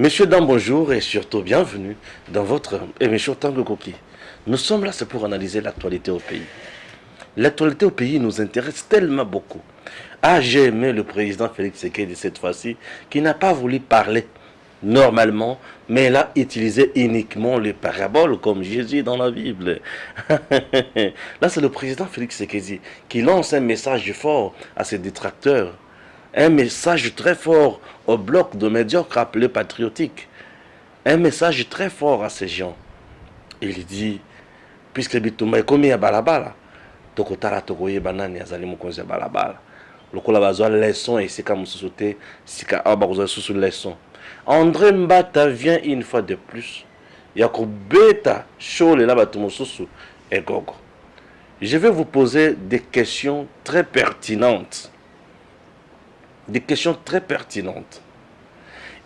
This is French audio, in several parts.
Messieurs, dames, bonjour et surtout bienvenue dans votre émission Tango Coquille. Nous sommes là, c'est pour analyser l'actualité au pays. L'actualité au pays nous intéresse tellement beaucoup. Ah, j'ai aimé le président Félix Tshisekedi cette fois-ci, qui n'a pas voulu parler normalement, mais il a utilisé uniquement les paraboles comme Jésus dans la Bible. Là, c'est le président Félix Tshisekedi qui lance un message fort à ses détracteurs. Un message très fort au bloc de médiocres appelés patriotiques. Un message très fort à ces gens. Il dit, puisque Bitumba est commis à Balabala, Tokotara Tokoye Banani Azali Mokonzi à Balabala. Le kola bazwa leçon et c'est comme sous-sauté, c'est comme sous leçon. André Mbata vient une fois de plus. Yako beta chole là batumosusu et gogo. Je vais vous poser des questions très pertinentes. Des questions très pertinentes.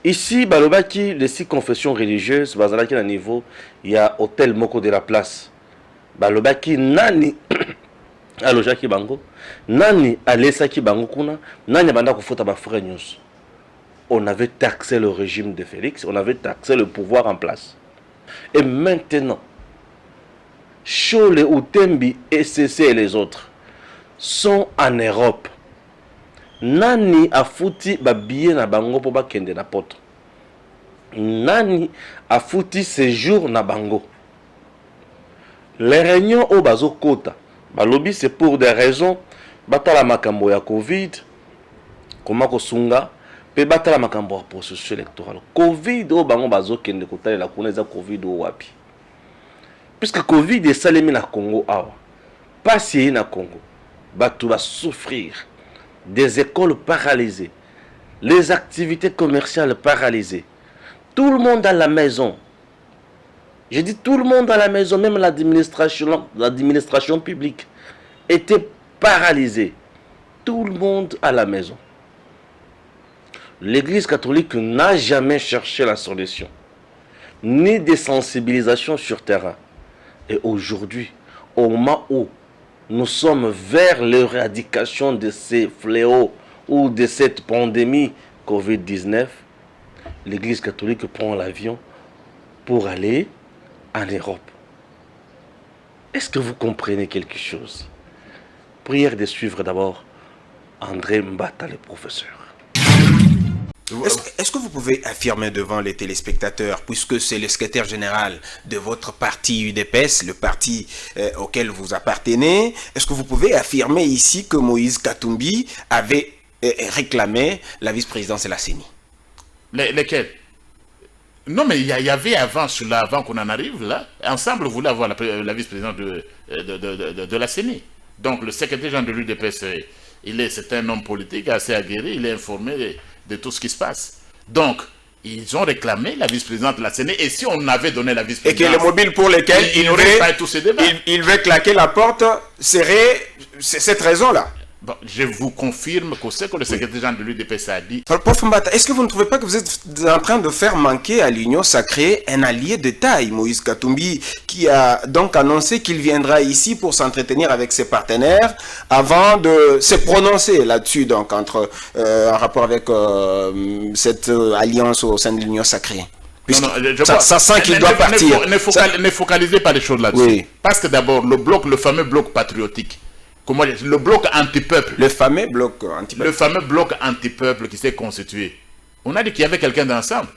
Ici, balobaki, les 6 confessions religieuses, bazalaki à niveau, il y a hôtel Moko de la place. Balobaki nani alojaki bango, nani alesaki bango kuna, nani banda kufota ba frère nyos. On avait taxé le régime de Félix, on avait taxé le pouvoir en place. Et maintenant, Chole, Outembi, SCC et les autres sont en Europe. Nani a fouti ba billet na bango po ba kende na poto. Nani a fouti séjour na bango. Les réunions au bazo kota. Balobi c'est pour des raisons batala makambo ya Covid. Comment ko sunga pe batala makambo ya processus électoral. Covid au bango bazo kende kota la kuneza Covid au wapi. Puisque Covid est salemi na Congo awa. Pas si na Congo. Batu va souffrir. Des écoles paralysées, les activités commerciales paralysées, tout le monde à la maison. J'ai dit tout le monde à la maison, même l'administration publique était paralysée. Tout le monde à la maison. L'Église catholique n'a jamais cherché la solution, ni des sensibilisations sur terrain. Et aujourd'hui, au moment où nous sommes vers l'éradication de ces fléaux ou de cette pandémie Covid-19. L'Église catholique prend l'avion pour aller en Europe. Est-ce que vous comprenez quelque chose? Prière de suivre d'abord André Mbata, le professeur. Est-ce que vous pouvez affirmer devant les téléspectateurs, puisque c'est le secrétaire général de votre parti UDPS, le parti auquel vous appartenez, est-ce que vous pouvez affirmer ici que Moïse Katumbi avait réclamé la vice-présidence de la CENI? Lesquels? Non, mais il y avait avant cela, avant qu'on en arrive là, ensemble, vous voulez avoir la vice-présidence de la CENI. Donc le secrétaire général de l'UDPS, c'est un homme politique assez aguerri, il est informé de tout ce qui se passe. Donc, ils ont réclamé la vice-présidente de la CENI, et si on avait donné la vice-présidence... Et que les mobiles pour lesquels il n'aurait pas tous ces débats. Il veut claquer la porte, serait cette raison-là. Bon, je vous confirme que ce que le secrétaire général de l'UDPS a dit... Prof Mbata, est-ce que vous ne trouvez pas que vous êtes en train de faire manquer à l'Union sacrée un allié de taille, Moïse Katumbi, qui a donc annoncé qu'il viendra ici pour s'entretenir avec ses partenaires avant de se prononcer là-dessus, donc en rapport avec cette alliance au sein de l'Union sacrée? Ça sent qu'il doit partir. Ne focalisez pas les choses là-dessus. Oui. Parce que d'abord, le fameux bloc patriotique, le bloc anti-peuple. Le fameux bloc anti-peuple. Le fameux bloc anti-peuple qui s'est constitué. On a dit qu'il y avait quelqu'un d'ensemble.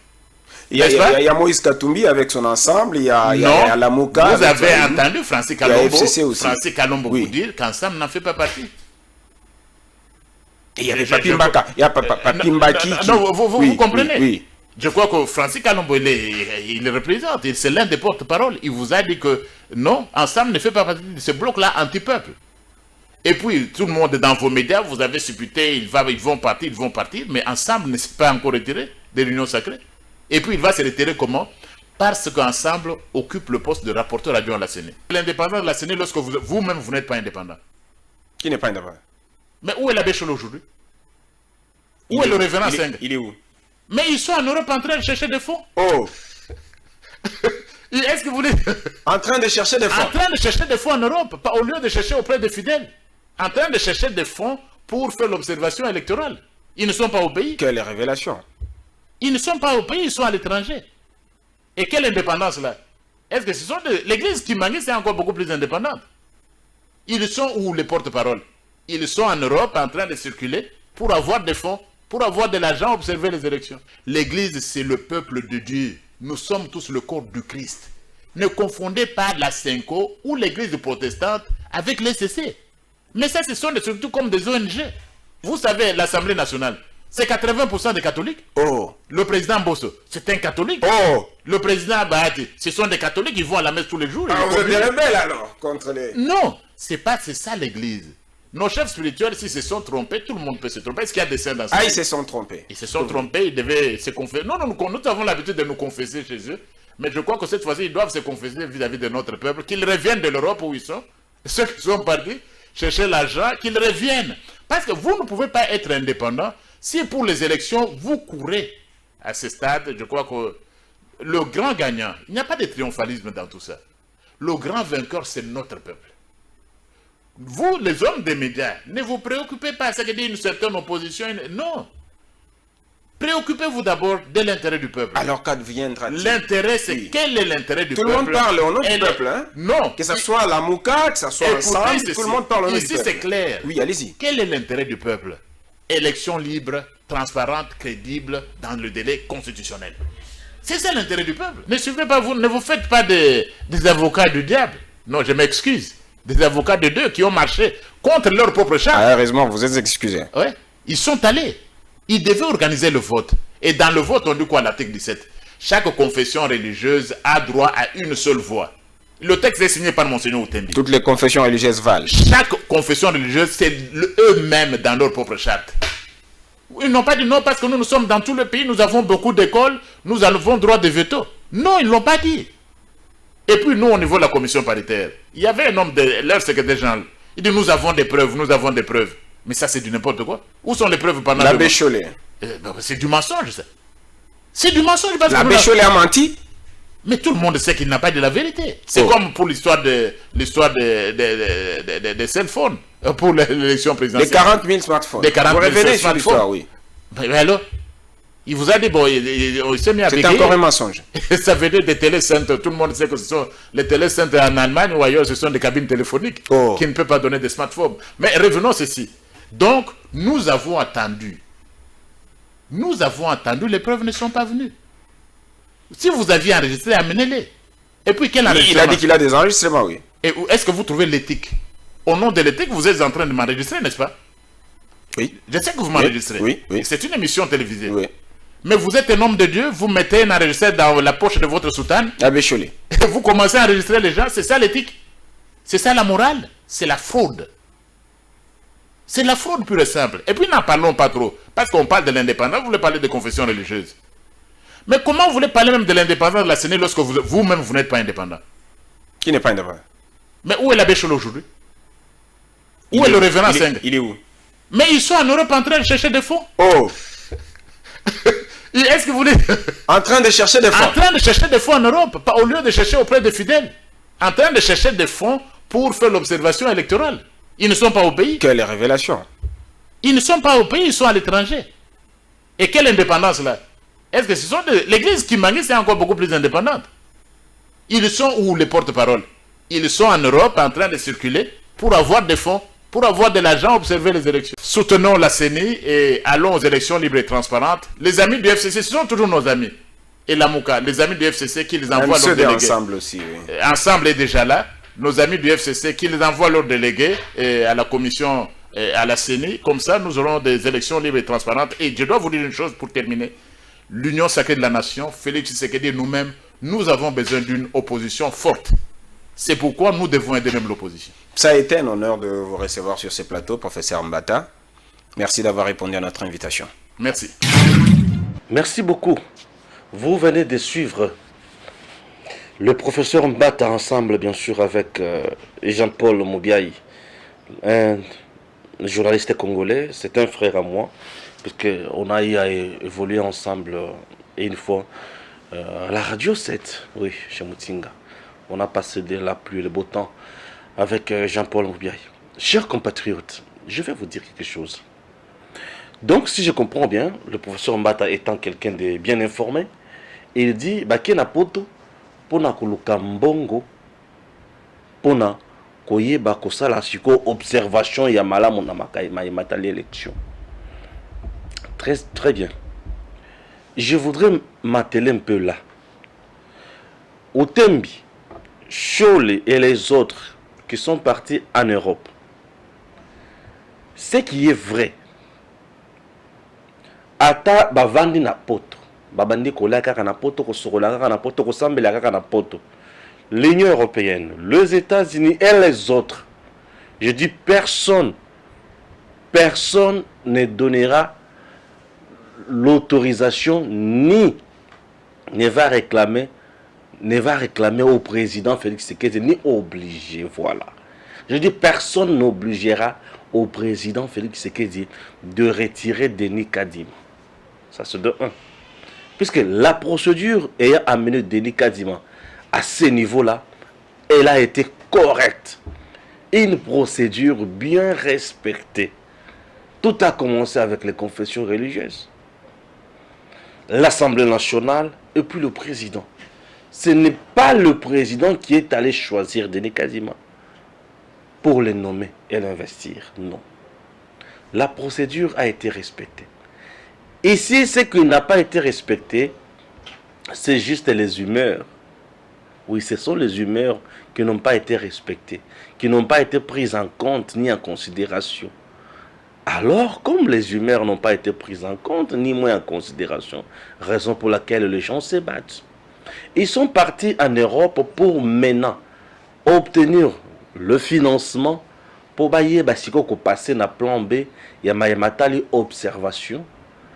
Il y a Moïse Katumbi avec son ensemble, il y a Lamouka. Vous avez entendu Francis Kalombo vous dire qu'ensemble n'en fait pas partie. Et il y avait Papi Mbaka. Il y a Papi Mbaki. Non, vous comprenez. Oui. Je crois que Francis Kalombo, il représente, c'est l'un des porte-parole. Il vous a dit que non, ensemble ne fait pas partie de ce bloc-là anti-peuple. Et puis, tout le monde dans vos médias, vous avez supputé, ils vont partir, mais ensemble ne s'est pas encore retiré de l'Union sacrée. Et puis, il va se retirer comment? Parce qu'ensemble occupe le poste de rapporteur adjoint à la CENI. L'indépendance de la CENI, lorsque vous-même, vous n'êtes pas indépendant. Qui n'est pas indépendant? Mais où est l'abbé Cholo aujourd'hui? Où est le révérend Seng? Il est où? Mais ils sont en Europe en train de chercher des fonds. Oh! Est-ce que vous voulez... En train de chercher des fonds? En train de chercher des fonds en Europe, au lieu de chercher auprès des fidèles. En train de chercher des fonds pour faire l'observation électorale. Ils ne sont pas au pays. Quelle révélation? Ils ne sont pas au pays, ils sont à l'étranger. Et quelle indépendance là? Est-ce que ce sont l'église qui manque, c'est encore beaucoup plus indépendante? Ils sont où les porte-paroles? Ils sont en Europe en train de circuler pour avoir des fonds, pour avoir de l'argent, observer les élections. L'église, c'est le peuple de Dieu. Nous sommes tous le corps du Christ. Ne confondez pas la Cinco ou l'église protestante avec l'ECC. Mais ça, ce sont des structures comme des ONG. Vous savez, l'Assemblée nationale, c'est 80% des catholiques. Oh. Le président Bosso, c'est un catholique. Oh. Le président Bahati, ce sont des catholiques qui vont à la messe tous les jours. Ah, vous êtes des rebelles alors contre les... Non, c'est ça l'église. Nos chefs spirituels, s'ils se sont trompés, tout le monde peut se tromper. Est-ce qu'il y a des saints dans ça? Ah, ils se sont trompés. Ils se sont trompés, ils devaient se confesser. Non, nous avons l'habitude de nous confesser chez eux. Mais je crois que cette fois-ci, ils doivent se confesser vis-à-vis de notre peuple, qu'ils reviennent de l'Europe où ils sont. Ceux qui sont partis chercher l'argent, qu'ils reviennent. Parce que vous ne pouvez pas être indépendant si pour les élections, vous courez à ce stade. Je crois que le grand gagnant, il n'y a pas de triomphalisme dans tout ça. Le grand vainqueur, c'est notre peuple. Vous, les hommes des médias, ne vous préoccupez pas à ce que dit une certaine opposition. Non. Préoccupez-vous d'abord de l'intérêt du peuple. Alors qu'adviendra-t-il? L'intérêt, c'est quel est l'intérêt du peuple? Tout le monde parle au nom du peuple, hein? Non. Que ce soit la Mouka, que ce soit ensemble, tout le monde parle au nom du peuple. Ici, c'est clair. Oui, allez-y. Quel est l'intérêt du peuple? Élection libre, transparente, crédible, dans le délai constitutionnel. C'est ça l'intérêt du peuple. Ne suivez pas vous, ne vous faites pas des avocats du diable. Non, je m'excuse. Des avocats de Dieu qui ont marché contre leur propre charte. Ah, heureusement, vous êtes excusés. Ouais. Ils sont allés. Ils devaient organiser le vote. Et dans le vote, on dit quoi, l'article 17? Chaque confession religieuse a droit à une seule voix. Le texte est signé par Monseigneur Outembi. Toutes les confessions religieuses valent. Chaque confession religieuse, c'est eux-mêmes dans leur propre charte. Ils n'ont pas dit non parce que nous sommes dans tout le pays, nous avons beaucoup d'écoles, nous avons droit de veto. Non, ils ne l'ont pas dit. Et puis nous, au niveau de la commission paritaire, il y avait un homme de leur secrétaire général. Il dit nous avons des preuves, nous avons des preuves. Mais ça, c'est du n'importe quoi. Où sont les preuves pendant L'abbé Chollet. C'est du mensonge, ça. C'est du mensonge. L'abbé Chollet a menti. Mais tout le monde sait qu'il n'a pas dit la vérité. C'est comme pour l'histoire des cell phones, pour l'élection présidentielle. Les 40 000 smartphones. Les 40 000 vous revenez sur smartphones. l'histoire, oui. Mais alors, il vous a dit, bon, il s'est mis à c'est bégayer. encore un mensonge. Ça veut dire des télécentres. Tout le monde sait que ce sont les télécentres en Allemagne ou ailleurs, ce sont des cabines téléphoniques qui ne peuvent pas donner des smartphones. Mais revenons à ceci. Donc, nous avons attendu. Nous avons attendu, les preuves ne sont pas venues. Si vous aviez enregistré, amenez-les. Et puis, quel enregistrement? Il a dit qu'il a des enregistrements, oui. Et est-ce que vous trouvez l'éthique? Au nom de l'éthique, vous êtes en train de m'enregistrer, n'est-ce pas? Oui. Je sais que vous m'enregistrez. Oui, oui. C'est une émission télévisée. Oui. Mais vous êtes un homme de Dieu, vous mettez un enregistreur dans la poche de votre soutane. L'abbé Chollet. Et vous commencez à enregistrer les gens, c'est ça l'éthique? C'est ça la morale? C'est la fraude. C'est la fraude pure et simple. Et puis n'en parlons pas trop. Parce qu'on parle de l'indépendance, vous voulez parler de confession religieuse. Mais comment vous voulez parler même de l'indépendance de la CENI lorsque vous-même vous n'êtes pas indépendant? Qui n'est pas indépendant? Mais où est l'abbé Chollet aujourd'hui? Où est le révérend Seng? Il est où? Mais ils sont en Europe en train de chercher des fonds. Oh! Est-ce que vous voulez... En train de chercher des fonds. En train de chercher des fonds en Europe, pas au lieu de chercher auprès des fidèles. En train de chercher des fonds pour faire l'observation électorale. Ils ne sont pas au pays. Quelle révélation! Ils ne sont pas au pays, ils sont à l'étranger. Et quelle indépendance là? Est-ce que ce sont l'église qui manque, c'est encore beaucoup plus indépendante? Ils sont où les porte-paroles? Ils sont en Europe en train de circuler pour avoir des fonds, pour avoir de l'argent, observer les élections. Soutenons la CENI et allons aux élections libres et transparentes. Les amis du FCC, ce sont toujours nos amis. Et la Mouka, les amis du FCC qui les envoient leurs délégués. Ensemble aussi, oui. Ensemble est déjà là. Nos amis du FCC qui les envoient leurs délégués à la commission, à la CENI. Comme ça, nous aurons des élections libres et transparentes. Et je dois vous dire une chose pour terminer. L'Union sacrée de la nation, Félix Tshisekedi et nous-mêmes, nous avons besoin d'une opposition forte. C'est pourquoi nous devons aider même l'opposition. Ça a été un honneur de vous recevoir sur ce plateau, professeur Mbata. Merci d'avoir répondu à notre invitation. Merci. Merci beaucoup. Vous venez de suivre le professeur Mbata ensemble, bien sûr, avec Jean-Paul Moubiaï, un journaliste congolais. C'est un frère à moi, puisqu'on a eu à évoluer ensemble une fois à la radio 7, oui, chez Moutinga. On a passé de la pluie et le beau temps avec Jean-Paul Moubiaï. Chers compatriotes, je vais vous dire quelque chose. Donc, si je comprends bien, le professeur Mbata étant quelqu'un de bien informé, il dit bakena poto pona koluka mbongo pona koyeba kosala siko observation ya malamu na matali élection. Très bien. Je voudrais m'atteler un peu là. Otembi, Chole et les autres qui sont partis en Europe, ce qui est vrai, ata bavandi na poto, babandi kola kaka na poto, kosokola kaka na poto, kosambela kaka na poto, l'Union européenne, les États-Unis et les autres, je dis personne ne donnera l'autorisation ni ne va réclamer au président Félix Tshisekedi, ni obliger, voilà. Je dis personne n'obligera au président Félix Tshisekedi de retirer Denis Kadima. Ça c'est de 1. Puisque la procédure ayant amené Denis Kadima à ce niveau-là, elle a été correcte. Une procédure bien respectée. Tout a commencé avec les confessions religieuses, l'Assemblée nationale et puis le président. Ce n'est pas le président qui est allé choisir Denis Kadima pour le nommer et l'investir. Non. La procédure a été respectée. Ici, ce qui n'a pas été respecté, c'est juste les humeurs. Oui, ce sont les humeurs qui n'ont pas été respectées, qui n'ont pas été prises en compte ni en considération. Alors, comme les humeurs n'ont pas été prises en compte, ni moins en considération, raison pour laquelle les gens se battent. Ils sont partis en Europe pour maintenant obtenir le financement pour passer na plan B, il y a observation,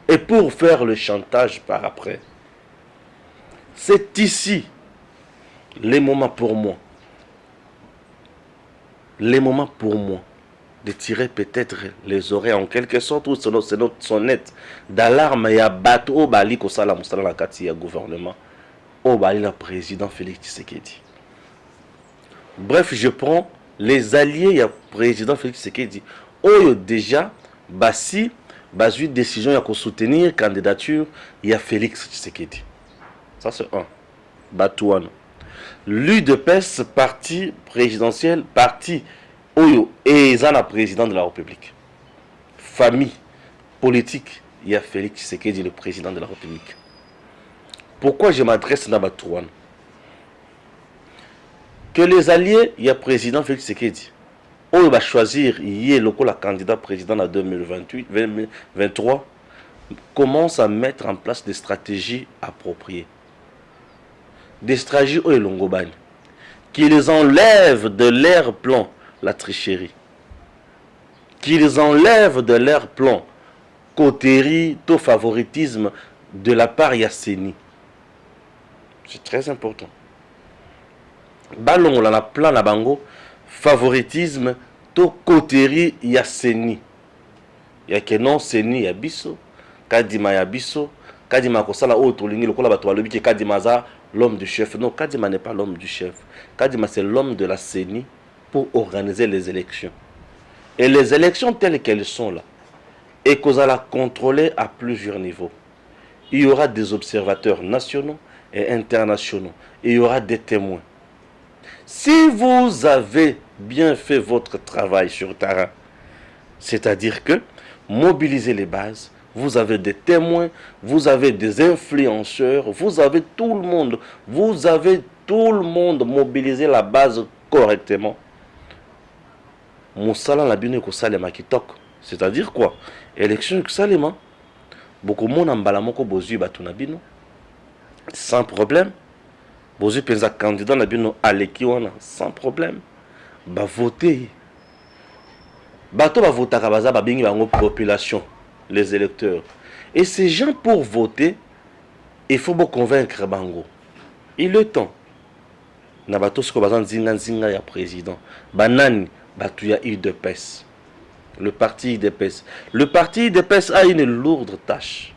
et pour faire le chantage par après. C'est ici les moments pour moi. Les moments pour moi de tirer peut-être les oreilles en quelque sorte, ou c'est notre sonnette d'alarme. Il y a bateau au Bali ko sala musala na kati ya gouvernement au Bali la président Félix Tshisekedi. Bref, je prends les alliés, il y a président Félix Tshisekedi. Oyo déjà basi basu décision ya ko soutenir candidature, il y a Félix Tshisekedi. Ça c'est un. Batouane. L'UDPS, parti présidentiel, parti Oyo et Zana président de la République. Famille politique, il y a Félix Tshisekedi, le président de la République. Pourquoi je m'adresse à Batouane? Que les alliés, il y a président Félix Tshisekedi. Oyo va choisir, il y a le candidat président en 2023, commence à mettre en place des stratégies appropriées. Des stratégies au Longobani qui les enlèvent de leur plan la tricherie, qui les enlèvent de leur plan coterie, tout favoritisme de la part Yasseni. C'est très important. Ballon la plan la bango favoritisme tout coterie Yasseni. Ya que non Seni ya biso, Kadima ya biso, Kadima kosala autre lingi lokola bato balobi ke Kadima za l'homme du chef. Non, Kadima n'est pas l'homme du chef. Kadima, c'est l'homme de la CENI pour organiser les élections. Et les élections telles qu'elles sont là, et qu'on va la contrôler à plusieurs niveaux. Il y aura des observateurs nationaux et internationaux. Il y aura des témoins. Si vous avez bien fait votre travail sur terrain, c'est-à-dire que mobiliser les bases, vous avez des témoins, vous avez des influenceurs, vous avez tout le monde. Vous avez tout le monde mobilisé la base correctement. Moussala la bine ko salema kitok. C'est-à-dire quoi? Élection salema. Beaucoup de monde en balamoko bozu batuna bino. Sans problème. Bozu penza candidat na bino aleki wana sans problème. Ba voter. Bato ba votaka baza ba bingi bango population. Les électeurs. Et ces gens, pour voter, il faut convaincre Bango. Il est temps. Nabato ce que bazan zinga ya président. Banani batuya UDPS. Le parti UDPS. Le parti UDPS a une lourde tâche.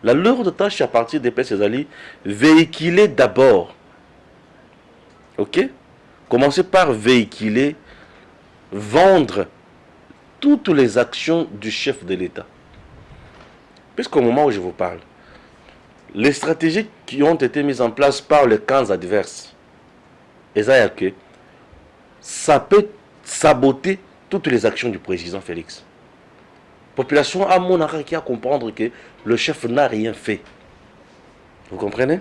La lourde tâche à partir UDPS, c'est d'aller véhiculer d'abord. Ok? Commencez par véhiculer, vendre toutes les actions du chef de l'État. puisqu'au moment où je vous parle, les stratégies qui ont été mises en place par les camps adverses, et ça peut saboter toutes les actions du président Félix. La population a mon arrêt qui a comprendre que le chef n'a rien fait. Vous comprenez?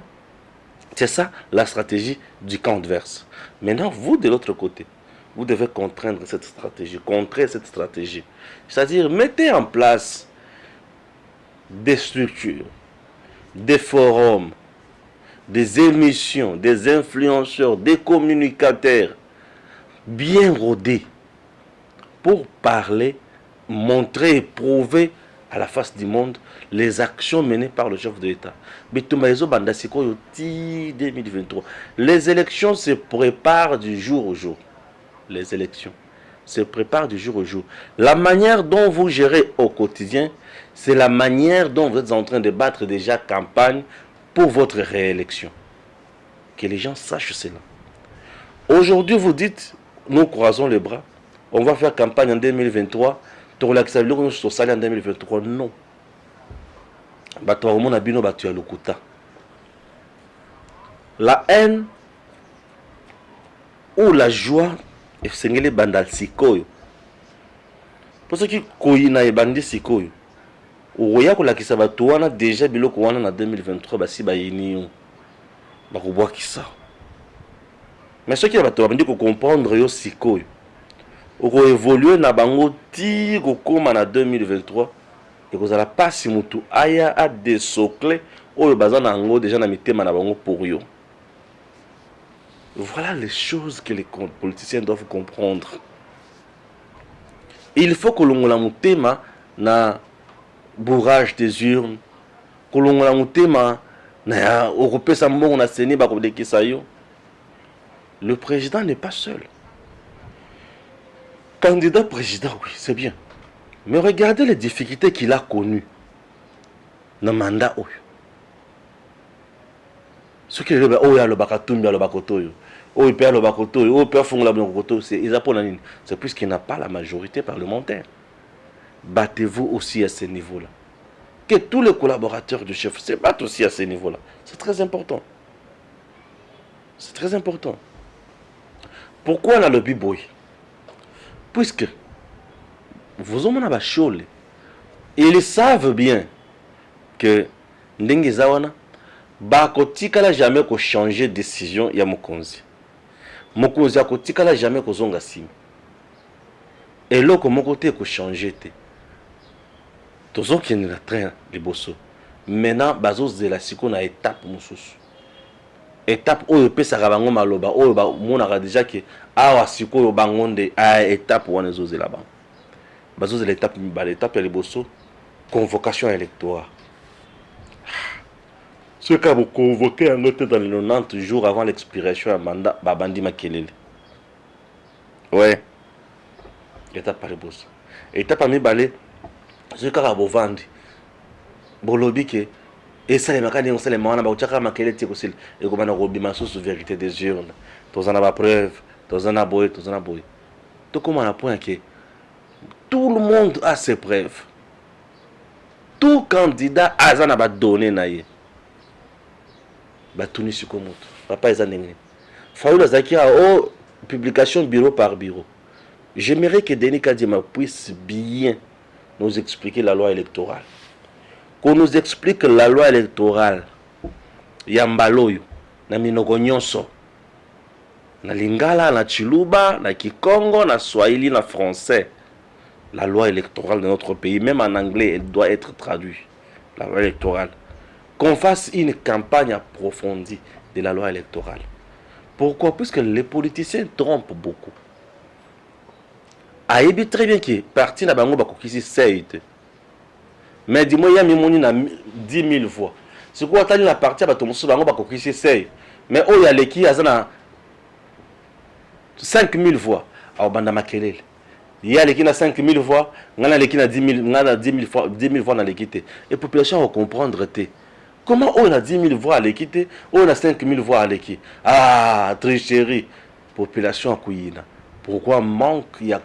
C'est ça la stratégie du camp adverse. Maintenant, vous de l'autre côté, vous devez contraindre cette stratégie, contrer cette stratégie. C'est-à-dire, mettez en place des structures, des forums, des émissions, des influenceurs, des communicateurs bien rodés pour parler, montrer et prouver à la face du monde les actions menées par le chef de l'État. 2023. Les élections se préparent du jour au jour. Les élections se préparent du jour au jour. La manière dont vous gérez au quotidien, c'est la manière dont vous êtes en train de battre déjà campagne pour votre réélection. Que les gens sachent cela. Aujourd'hui, vous dites, nous croisons les bras, on va faire campagne en 2023, pour l'accélération sur salaire en 2023. Non. La haine ou la joie, c'est les bandal sikoyo. Pour ceux qui koyina et bandi sikoyo, oya ko la kisa batuana déjà biloko wana na 2023 basi bayini ba ko boa kisa. Mais ceux qui bato bandi ko comprendre yo sikoyo. Oko évoluer na bango ti ko koma na 2023 et ko zala pasi mutu aya a desokle oyo bazana ngo déjà na mitema na bango pour yo. Voilà les choses que les politiciens doivent comprendre. Il faut que l'on la mutema na bourrage des urnes, que l'on la mutema na européen sambo na seni ba ko dekisa yo. Le président n'est pas seul. Candidat président, oui, c'est bien. Mais regardez les difficultés qu'il a connues dans le mandat. Ce qui est le c'est puisqu'il n'a pas la majorité parlementaire. Battez-vous aussi à ce niveau-là. Que tous les collaborateurs du chef se battent aussi à ce niveau-là. C'est très important. C'est très important. Pourquoi on a le biboy? Puisque vous avez un chole, ils savent bien que ndenge zawana bakotikala jamais ko changer décision ya mokonzi. Mokonzi akotikala jamais ko zonga sima. Et loko mokote ko changer te. Tozo qui est la train liboso. Maintenant bazo zela siko na étape mususu. Étape oyo pesa bango maloba oyo ba monaka déjà que awa sikoyo bangonde a étape wana zozela ba bazozela étape ba l'étape ya liboso convocation électorale. Ce cas vous convoquer en note dans les 90 jours avant l'expiration du mandat babandi makelele. Ouais. Étape par liboso. Étape mi balé ce cas vous vendre bolobi que et ça les makani on sait les mana ba chaka makele ti kosil et ko bana robima sous vérité des urnes tous en a preuve tous en a boy tout comment on point que tout le monde a ses preuves, tout candidat a zana ba donné naie ba tuni sikomoto papa ezanenge faula zakia o publication bureau par bureau. J'aimerais que Denis Kadima puisse bien nous expliquer la loi électorale. Qu'on nous explique la loi électorale. Yambaloyo, na minoko nyonso. Na lingala, na chiluba, na kikongo, na swahili, na français. La loi électorale de notre pays, même en anglais, elle doit être traduite. La loi électorale. Qu'on fasse une campagne approfondie de la loi électorale. Pourquoi? Puisque les politiciens trompent beaucoup. Aïbi très bien que parti na bango bakokisi seite. Mais dis-moi, il y a 10 000 voix. C'est quoi, tu as la partie à Batomosu, bango bakokisi seite. Mais oh, il y a l'équipe, il y a 5 000 voix. Alors, banda makelele. Il y a l'équipe à 5 000 voix, il y a l'équipe à 10 000 voix dans l'équipe. Et la population va comprendre. Comment on a 10 000 voix à l'équipe, on a 5 000 voix à l'équipe. Ah, tricherie. Population à Kouyina. Pourquoi manque il y a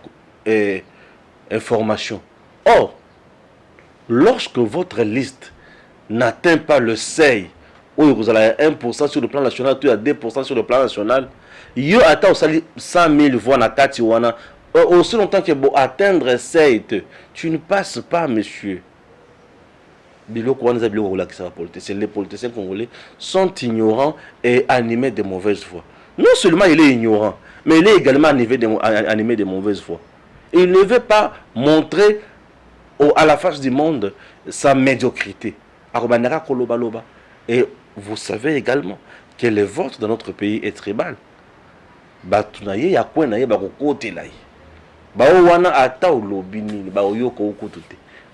information? Or, lorsque votre liste n'atteint pas le seuil, où vous avez 1% sur le plan national, tu as 2% sur le plan national, yo attend 100 000 voix na kati wana, aussi longtemps que bon atteindre seuil, tu ne passes pas, monsieur. Les politiciens congolais sont ignorants et animés de mauvaises voix. Non seulement il est ignorant, mais il est également animé de mauvaises voix. Il ne veut pas montrer à la face du monde sa médiocrité. Et vous savez également que le vote dans notre pays est tribal.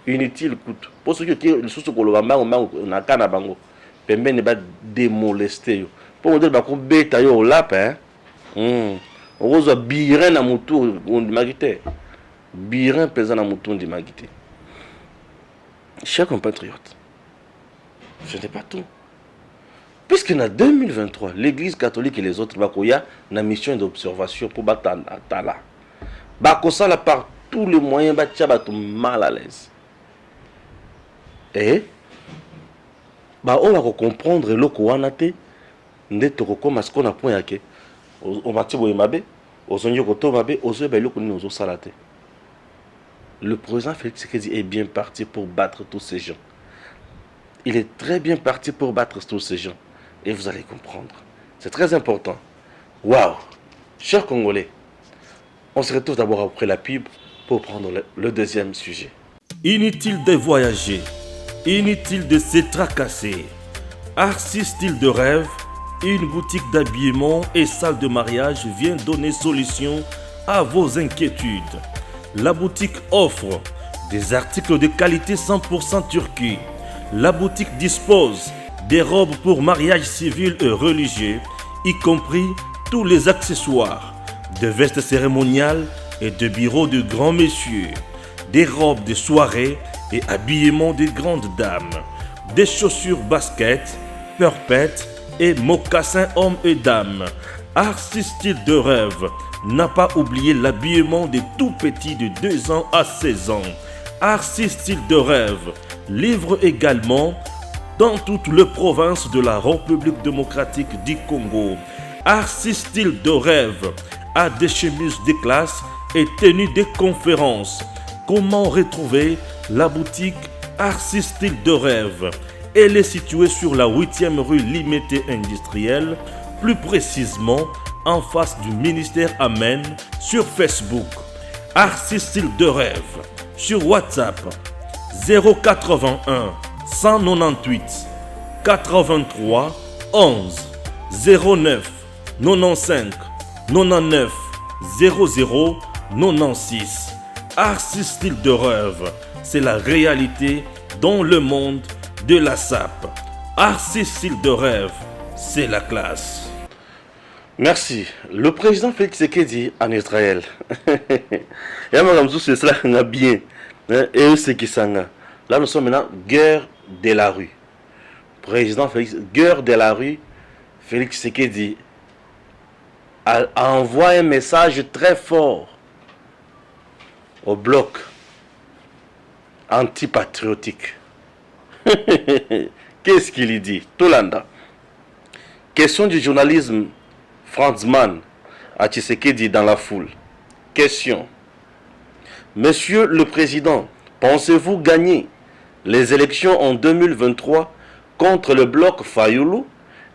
Inutile kutu. Pour ceux qui sont na kana bango, pembe ne ba démolester yo. Pour dire ba ko beta yo lapin. Ozo birin na mutu on magité. Birin pesant na mutu on magité. Chers compatriotes, ce n'est pas tout. Puisque en 2023, l'Église catholique et les autres bakoya na mission d'observation pour batala tala. Bakosa la par tous les moyens batia bato mal à l'aise. Et on va comprendre le koanate ndeto kokoma ce qu'on a point yake o mati boye mabe ozonyo koto mabe ozo ba loko ni ozo salate. Le président Félix Tshisekedi est bien parti pour battre tous ces gens. Il est très bien parti pour battre tous ces gens et vous allez comprendre. C'est très important. Waouh, chers Congolais, on se retrouve d'abord après la pub pour prendre le deuxième sujet. Inutile de voyager. Inutile de se tracasser. Arcis Style de Rêve, une boutique d'habillement et salle de mariage vient donner solution à vos inquiétudes. La boutique offre des articles de qualité 100% turquie. La boutique dispose des robes pour mariage civil et religieux, y compris tous les accessoires, des vestes cérémoniales et de bureaux de grands messieurs, des robes de soirée et habillement des grandes dames, des chaussures basket, purpettes et mocassins hommes et dames. Arcis Style de Rêve n'a pas oublié l'habillement des tout petits de 2 ans à 16 ans. Arcis Style de Rêve livre également dans toutes les provinces de la République démocratique du Congo. Arcis Style de Rêve a des chemises de classe et tenues de conférences. Comment retrouver la boutique Arcis Style de Rêve? Elle est située sur la 8e rue Limité Industrielle, plus précisément en face du ministère Amen, sur Facebook. Arcis Style de Rêve, sur WhatsApp 081 198 83 11 09 95 99 00 96. Arcis Style de Rêve, c'est la réalité dans le monde de la SAP. Arcis Style de Rêve, c'est la classe. Merci. Le président Félix Tshisekedi en Israël. Et à c'est cela qu'on a bien. Et ce qui s'en a. Là, nous sommes maintenant guerre de la rue. Président Félix, guerre de la rue. Félix Tshisekedi a envoyé un message très fort au bloc antipatriotique. Qu'est-ce qu'il dit? Tolanda. Question du journalisme Franzman à Tshisekedi dans la foule. Question. Monsieur le Président, pensez-vous gagner les élections en 2023 contre le bloc Fayoulou,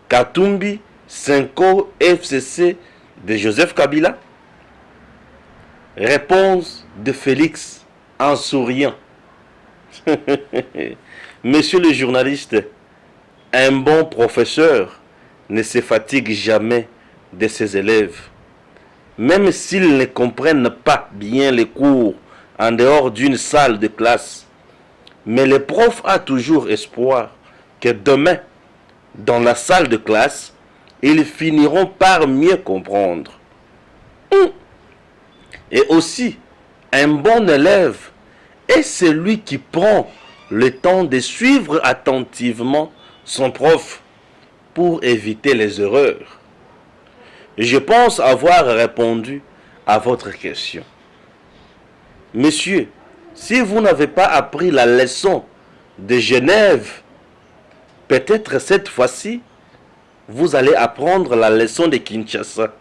Katumbi, Senko, FCC de Joseph Kabila? Réponse de Félix en souriant. Monsieur le journaliste, un bon professeur ne se fatigue jamais de ses élèves. Même s'ils ne comprennent pas bien les cours en dehors d'une salle de classe. Mais le prof a toujours espoir que demain, dans la salle de classe, ils finiront par mieux comprendre. Et aussi, un bon élève est celui qui prend le temps de suivre attentivement son prof pour éviter les erreurs. Je pense avoir répondu à votre question. Monsieur, Si vous n'avez pas appris la leçon de Genève, peut-être cette fois-ci, vous allez apprendre la leçon de Kinshasa.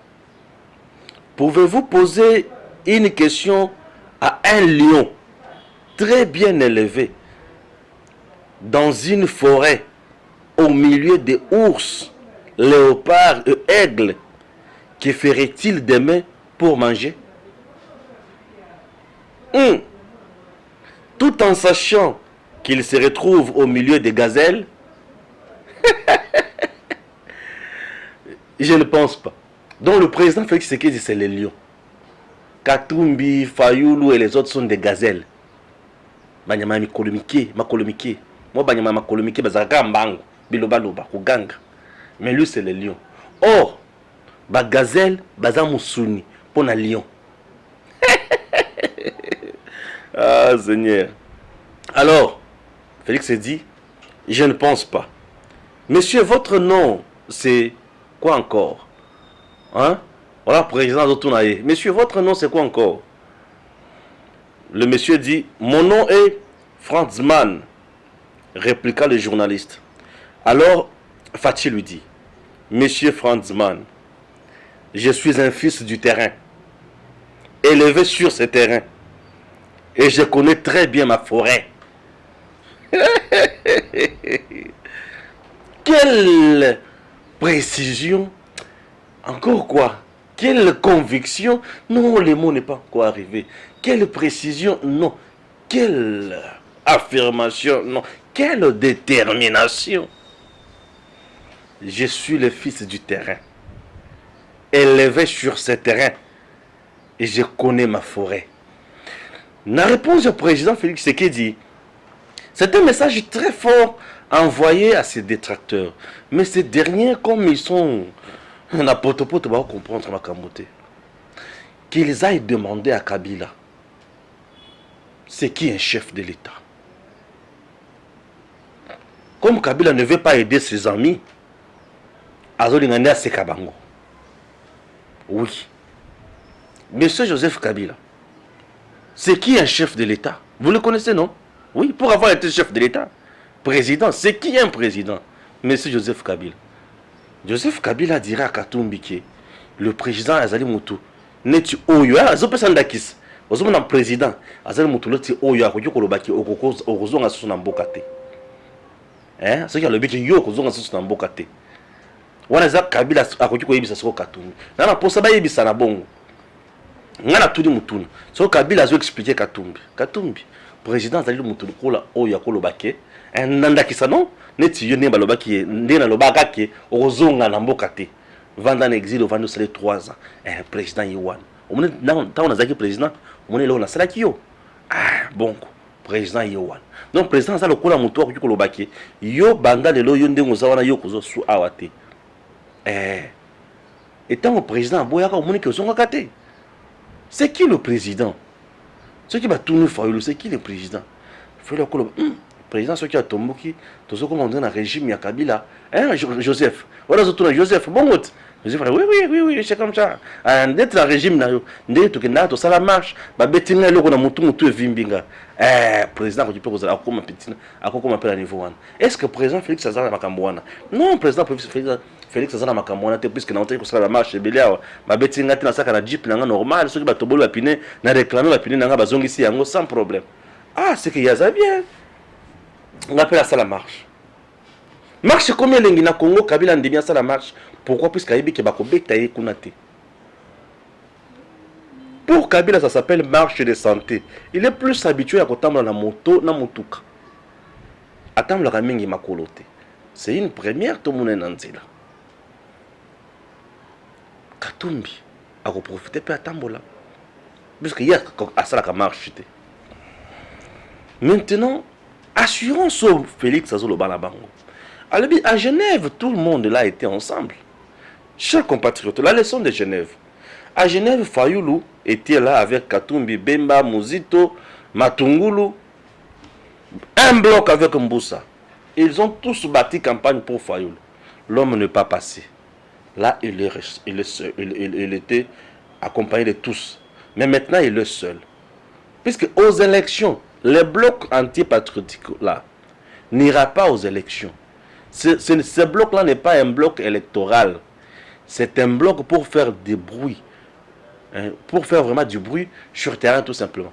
Pouvez-vous poser une question à un lion très bien élevé dans une forêt au milieu des ours, léopards et aigles? Que ferait-il demain pour manger? Tout en sachant qu'il se retrouve au milieu des gazelles? Je ne pense pas. Donc le président Félix Tshisekedi, c'est les lions. Katumbi, Fayoulou et les autres sont des gazelles. Banyama mikolomike, makolomike. Moi banyama makolomike bazaka mbango, biloba loba, kuganga. Mais lui c'est les lions. Or, ba gazelle, baza musuni, pona lion. Ah Seigneur. Alors, Félix dit, je ne pense pas. Monsieur, votre nom, c'est quoi encore? Hein? Voilà, président d'Otunaye. Monsieur, votre nom, c'est quoi encore? Le monsieur dit, mon nom est Franzman, répliqua le journaliste. Alors, Fatih lui dit, Monsieur Franzman, je suis un fils du terrain, élevé sur ce terrain, et je connais très bien ma forêt. Quelle précision! Encore quoi? Quelle conviction? Non, le mot n'est pas encore arrivé. Quelle précision? Non. Quelle affirmation? Non. Quelle détermination? Je suis le fils du terrain, élevé sur ce terrain, et je connais ma forêt. La réponse du président Félix Tshisekedi, c'est un message très fort envoyé à ses détracteurs. Mais ces derniers, comme ils sont n'importe quoi, tu vas comprendre ma camoté, qu'ils aillent demander à Kabila, c'est qui un chef de l'État. Comme Kabila ne veut pas aider ses amis, Azolingania Sekabango. Oui. Monsieur Joseph Kabila, c'est qui un chef de l'État? Vous le connaissez, non? Oui, pour avoir été chef de l'État, président, c'est qui un président? Monsieur Joseph Kabila. Joseph Kabila dira à Katumbi que le président Azali Moutou n'est oyo, azope sandakis, ozomo na président Azali Moutou loti oyo akoki kolobaki okozonga susu na mboka te. Hein, ce qui a le but yo kozonga susu na mboka te. Wana za Kabila akoki koyebisa soko Katumbi. Na posa ba yebisa na bongo. Ngana tudi mutuna. So Kabila azo expliquer Katumbi. Katumbi, président Azali Moutou kola oyo akolobaki, nandakisa non? Neti yo ne balobaki nde na lobaka ke okozonga na mboka te. Vanda en exil au vanda sale 3 ans. Président Yohan. On est dans on a zaki président, on est là on a sala ki yo. Ah bon, président Yohan. Donc président ça le kola muto ko kolobaki. Yo banda lelo yo ndengo za wana yo kozo su awate. Étant président boyaka omoni ke zonga kate. C'est qui le président? Ce qui va tourner Fayoulou, c'est qui le président? Faut le kolo président ce qui a tomboki, tout ce qu'on a dans le régime ya Kabila, hein Joseph. Voilà Joseph, bon route. Joseph, oui, c'est comme ça. D'être le régime na yo, ndé to kenda to sala marche, ba betinga loko na mutu evimbinga. Président ko dipo ko akoma petina, akoma pela niveau 1. Est-ce que président Félix Azana makambwana? Non, président Félix Azana makambwana te puisque na onte ko sala la marche belia, ba betinga tina saka na jeep nanga normal, ceux qui ba tobolo ba pine, na réclamer ba pine nanga bazongisi yango sans problème. Ah, c'est que yaza bien. On appelle ça la marche. Marche combien lengi na Congo Kabila ndemia ça la marche. Pourquoi? Puisque Kayibi ke bakobekta ye kunate. Pour Kabila ça s'appelle marche de santé. Il est plus habitué à kotambla na moto na mutuka. Atambla ka mingi makolote. C'est une première to mona nanzela. Katumbi a profiter pe atambola. Puisque hier a ça la marche. Maintenant assurance au Félix Azolo Balabango. À Genève, tout le monde là était ensemble. Chers compatriotes, la leçon de Genève. À Genève, Fayoulou était là avec Katumbi, Bemba, Muzito, Matungulu. Un bloc avec Mboussa. Ils ont tous bâti campagne pour Fayoulou. L'homme n'est pas passé. Là, il était accompagné de tous. Mais maintenant, il est seul. Puisque aux élections, le bloc antipatriotique là n'ira pas aux élections. Ce bloc-là n'est pas un bloc électoral. C'est un bloc pour faire des bruits. Hein, pour faire vraiment du bruit sur le terrain tout simplement.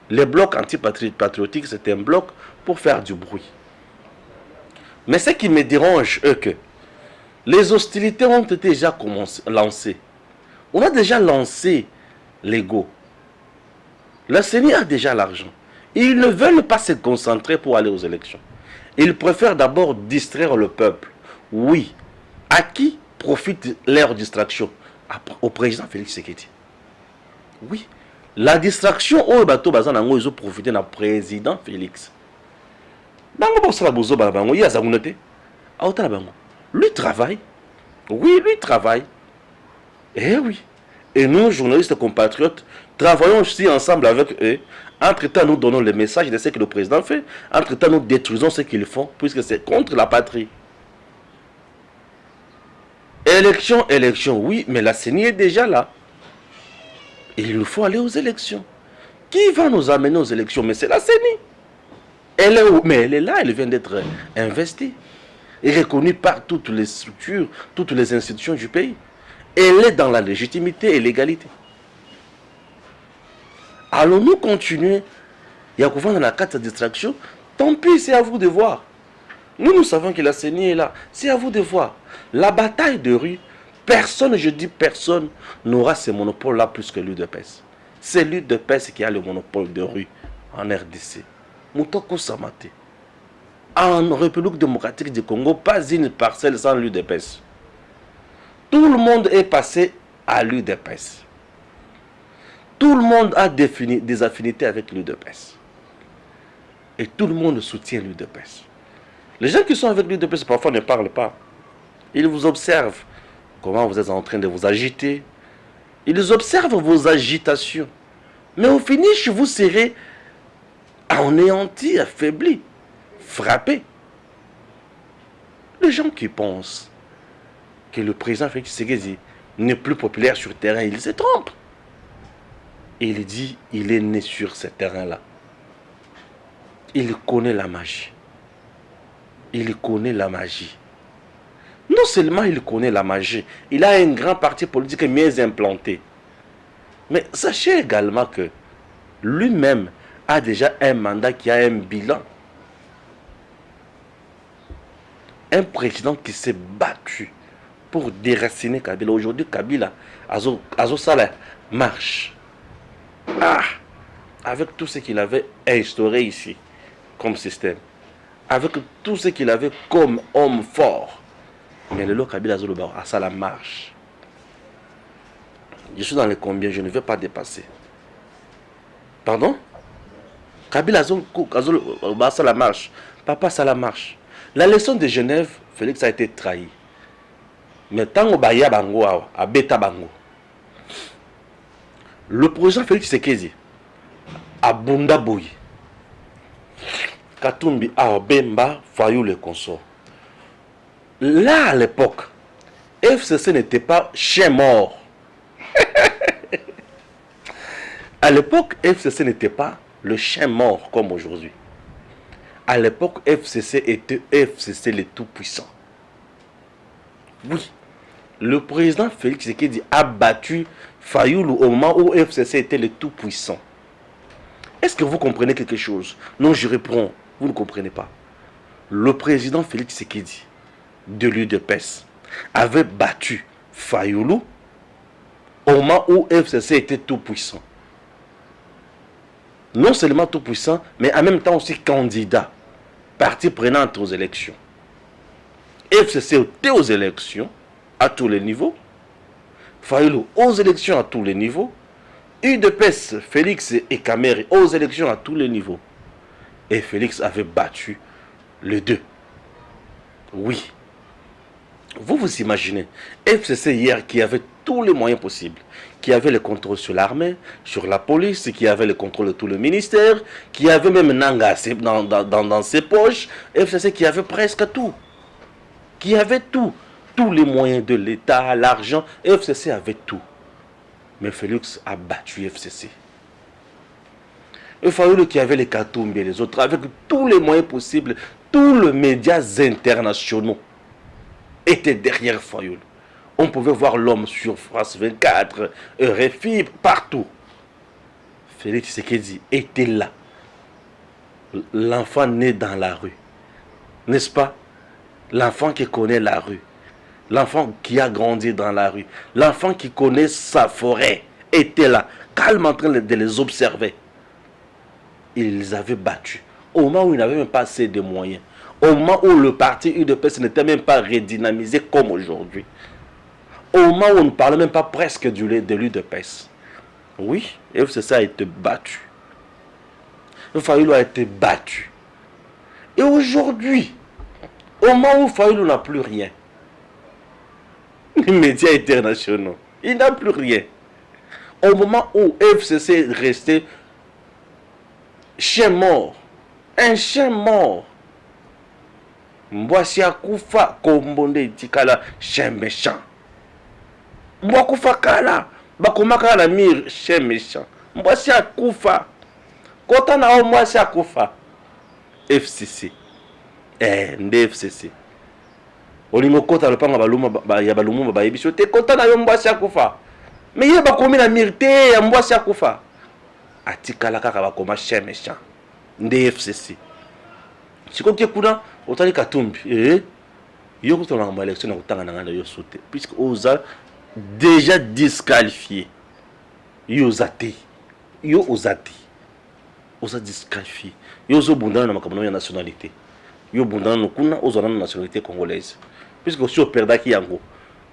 Le bloc antipatriotique, c'est un bloc pour faire du bruit. Mais ce qui me dérange, c'est que les hostilités ont été déjà lancées. On a déjà lancé l'ego. La CENI a déjà l'argent. Ils ne veulent pas se concentrer pour aller aux élections. Ils préfèrent d'abord distraire le peuple. Oui. À qui profite leur distraction? Au président Félix Tshisekedi. Oui. La distraction, au bateau bazan nango, ils ont profité du président Félix. Lui travaille. Oui, lui travaille. Eh oui. Et nous, journalistes compatriotes, travaillons aussi ensemble avec eux. Entre-temps, nous donnons le message de ce que le président fait. Entre-temps, nous détruisons ce qu'ils font, puisque c'est contre la patrie. Élection, élection, oui, mais la CENI est déjà là. Il nous faut aller aux élections. Qui va nous amener aux élections? Mais c'est la CENI. Elle est où? Mais elle est là, elle vient d'être investie. Et reconnue par toutes les structures, toutes les institutions du pays. Elle est dans la légitimité et l'égalité. Allons-nous continuer? Il y a dans la carte de distraction. Tant pis, c'est à vous de voir. Nous savons que la CENI est là. C'est à vous de voir. La bataille de rue, personne, je dis personne, n'aura ce monopole-là plus que l'UDPS. C'est l'UDPS qui a le monopole de rue en RDC. Moutoko Samate. En République démocratique du Congo, pas une parcelle sans l'UDPS. Tout le monde est passé à l'UDPS. Tout le monde a défini des affinités avec l'UDPS. Et tout le monde soutient l'UDPS. Les gens qui sont avec l'UDPS parfois ne parlent pas. Ils vous observent comment vous êtes en train de vous agiter. Ils observent vos agitations. Mais au finish, vous serez anéanti, affaibli, frappé. Les gens qui pensent que le président Félix Tshisekedi n'est plus populaire sur le terrain, ils se trompent. Il dit il est né sur ce terrain-là. Il connaît la magie. Il connaît la magie. Non seulement il connaît la magie, il a un grand parti politique mieux implanté. Mais sachez également que lui-même a déjà un mandat qui a un bilan. Un président qui s'est battu pour déraciner Kabila. Aujourd'hui, Kabila a Sala marche. Ah, avec tout ce qu'il avait instauré ici comme système, avec tout ce qu'il avait comme homme fort, mais le lot Kabila a Sala marche. Je suis dans les combien, je ne vais pas dépasser. Pardon? Kabila a Sala marche. Papa Sala marche. La leçon de Genève, Félix a été trahi. Mais tant que Baya Bango a Beta Bango, le président Félix Tshisekedi a Bunda Boui, Katumbi a Bemba Fayou le consort. Là à l'époque, FCC n'était pas chien mort. À l'époque, FCC n'était pas le chien mort comme aujourd'hui. À l'époque, FCC était FCC le tout-puissant. Oui, le président Félix Tshisekedi a battu Fayoulou au moment où FCC était le tout-puissant. Est-ce que vous comprenez quelque chose? Non, je réponds, vous ne comprenez pas. Le président Félix Tshisekedi de l'UDPS avait battu Fayoulou au moment où FCC était tout-puissant. Non seulement tout-puissant, mais en même temps aussi candidat, partie prenante aux élections. FCC était aux élections à tous les niveaux. Fayoulou aux élections à tous les niveaux. UDPS, Félix et Kamere aux élections à tous les niveaux. Et Félix avait battu les deux. Oui. Vous imaginez, FCC hier qui avait tous les moyens possibles, qui avait le contrôle sur l'armée, sur la police, qui avait le contrôle de tout le ministère, qui avait même Nanga dans ses poches, FCC qui avait presque tout, qui avait tout, tous les moyens de l'État, l'argent, FCC avait tout. Mais Félix a battu FCC. Le Fayoulou qui avait les Katumbi et les autres, avec tous les moyens possibles, tous les médias internationaux étaient derrière Fayoulou. On pouvait voir l'homme sur France 24, RFI, partout. Félix Tshisekedi était là. L'enfant né dans la rue. N'est-ce pas? L'enfant qui connaît la rue. L'enfant qui a grandi dans la rue. L'enfant qui connaît sa forêt était là, calme en train de les observer. Il les avait battus. Au moment où il n'avait même pas assez de moyens. Au moment où le parti UDPS n'était même pas redynamisé comme aujourd'hui. Au moment où on ne parlait même pas presque de l'UDPS. Oui, FCC a été battu. Le Fayoulou a été battu. Et aujourd'hui, au moment où Fayoulou n'a plus rien, les médias internationaux, il n'a plus rien. Au moment où FCC est resté chien mort, un chien mort, Mbwasi akufa kombonde itikala chien méchant. Mbwakufa kala bakomaka na mire chien méchant. Mbwasi akufa kota na o mwasi akufa. FCC nde FCC olingo kota lopanga baluma ya balumumba bayebiso te kota na yo Mbwasi akufa. Mais il bakomi na mire te ya Mbwasi akufa. Atikala kaka bakoma chien méchant. Nde FCC sikoki kuna otali Katumbi yo kutona ngamba élection na kutanga na nganda yo sauter puisque oza déjà disqualifié. Yo ozate oza disqualifié. Yo zo bundana na makambo ya nationalité. Yo bundana no kuna ozana na nationalité congolaise. Puisque si o perdaki yango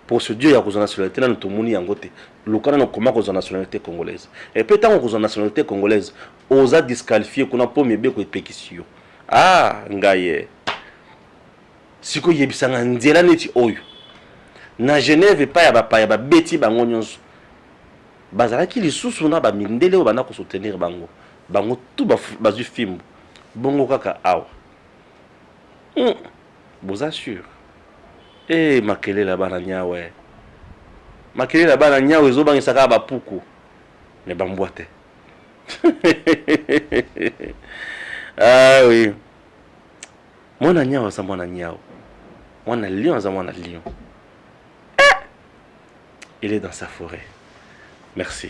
procédure ya kozana nationalité na tomoni yango te. Lokana no koma kozana nationalité congolaise. Et peut tant kozana nationalité congolaise oza disqualifié kuna po mebe ko epekisio. Ah ngaye. Siko yebisanga nzela neti oyo. Na Genève pa ya ba beti bango nyonso. Bazalaki lisusu na ba mindele o bana ko soutenir bango. Bango tout bazu fimbo. Bongo kaka awa. Vous assure. Makele la bana nyawe. Makele la bana nyawe zo bangi saka ba puku. Ne bambwate. Ah oui. Mwana nyawe sa mwana nyawe. Mwana lion sa mwana lion. Il est dans sa forêt. Merci.